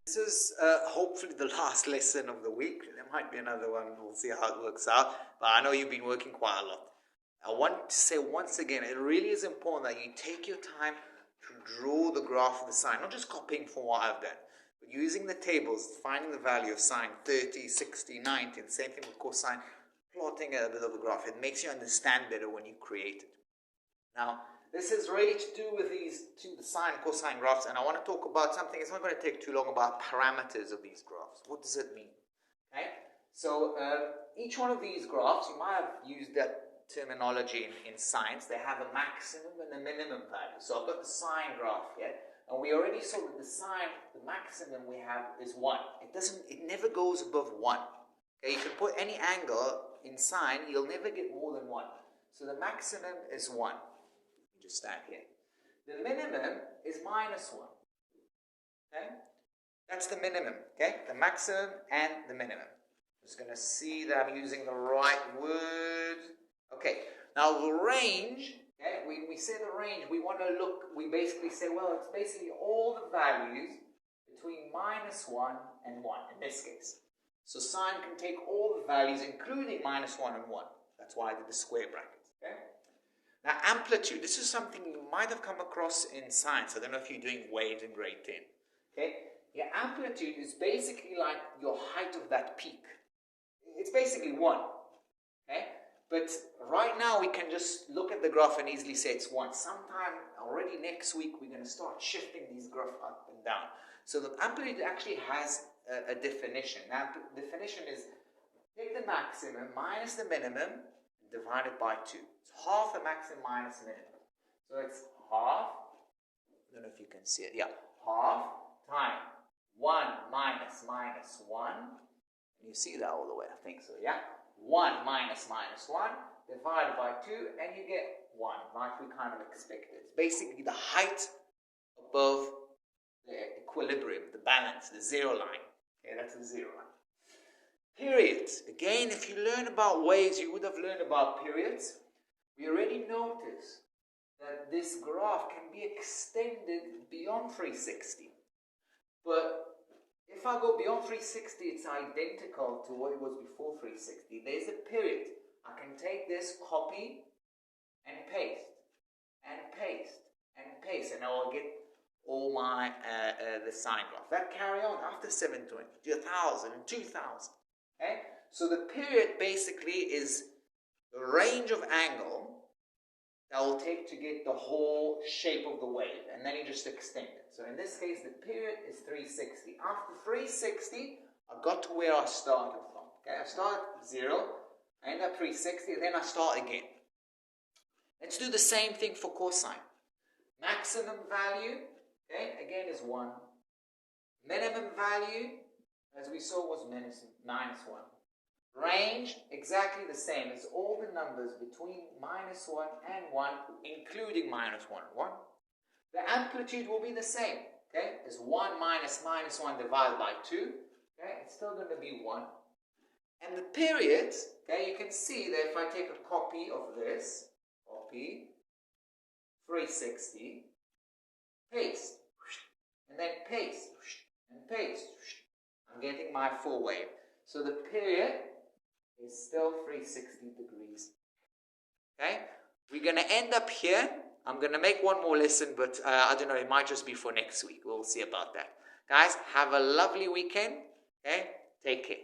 This is hopefully the last lesson of the week. There might be another one. We'll see how it works out. But I know you've been working quite a lot. I want to say once again, it really is important that you take your time to draw the graph of the sine. Not just copying from what I've done, but using the tables, finding the value of sine, 30, 60, 90, and same thing with cosine, plotting a bit of a graph. It makes you understand better when you create it. Now, this is really to do with these two, the sine and cosine graphs, and I want to talk about something. It's not going to take too long, about parameters of these graphs. What does it mean? Okay, so each one of these graphs, you might have used that terminology in science. They have a maximum and a minimum value. So I've got the sine graph here, and we already saw that the sine, the maximum we have is 1. It never goes above 1. Okay, you can put any angle in sine, you'll never get more than 1. So the maximum is 1. Just stand here. The minimum is minus 1. Okay? That's the minimum. Okay? The maximum and the minimum. I'm just going to see that I'm using the right word. Okay. Now the range, okay, when we say the range, we want to look, we basically say, well, it's basically all the values between minus 1 and 1 in this case. So sine can take all the values, including minus 1 and 1. That's why I did the square brackets. Okay? Now, amplitude, this is something you might have come across in science. I don't know if you're doing waves in grade 10. Okay? Your amplitude is basically like your height of that peak. It's basically 1. Okay? But right now, we can just look at the graph and easily say it's 1. Sometime already next week, we're going to start shifting these graphs up and down. So the amplitude actually has a definition. Now, the definition is take the maximum minus the minimum and divide it by 2. Half the maximum minus minimum. So it's half, I don't know if you can see it, yeah, half times 1 minus 1. And you see that all the way, I think so, yeah? 1 minus 1 divided by 2, and you get 1, like we kind of expected. It's basically the height above the equilibrium, the balance, the 0 line. Okay, that's the 0 line. Periods. Again, if you learn about waves, you would have learned about periods. We already noticed that this graph can be extended beyond 360. But if I go beyond 360, it's identical to what it was before 360. There's a period. I can take this, copy, and paste, and paste, and paste, and I will get all my the sine graph. That carry on after 720, 1000, and 2000. Okay? So the period basically is the range of angle that will take to get the whole shape of the wave, and then you just extend it. So in this case, the period is 360. After 360, I got to where I started from. Okay, I start at 0, I end up 360, then I start again. Let's do the same thing for cosine. Maximum value, okay, again is 1. Minimum value, as we saw, was minus 1. Range, exactly the same. It's all the numbers between minus 1 and 1, including minus 1. The amplitude will be the same. Okay? It's 1 minus 1 divided by 2. Okay? It's still going to be 1. And the periods, okay, you can see that if I take a copy of this, copy, 360, paste, and then paste, and paste, I'm getting my full wave. So the period is still 360 degrees. Okay? We're going to end up here. I'm going to make one more lesson, but I don't know, it might just be for next week. We'll see about that. Guys, have a lovely weekend. Okay? Take care.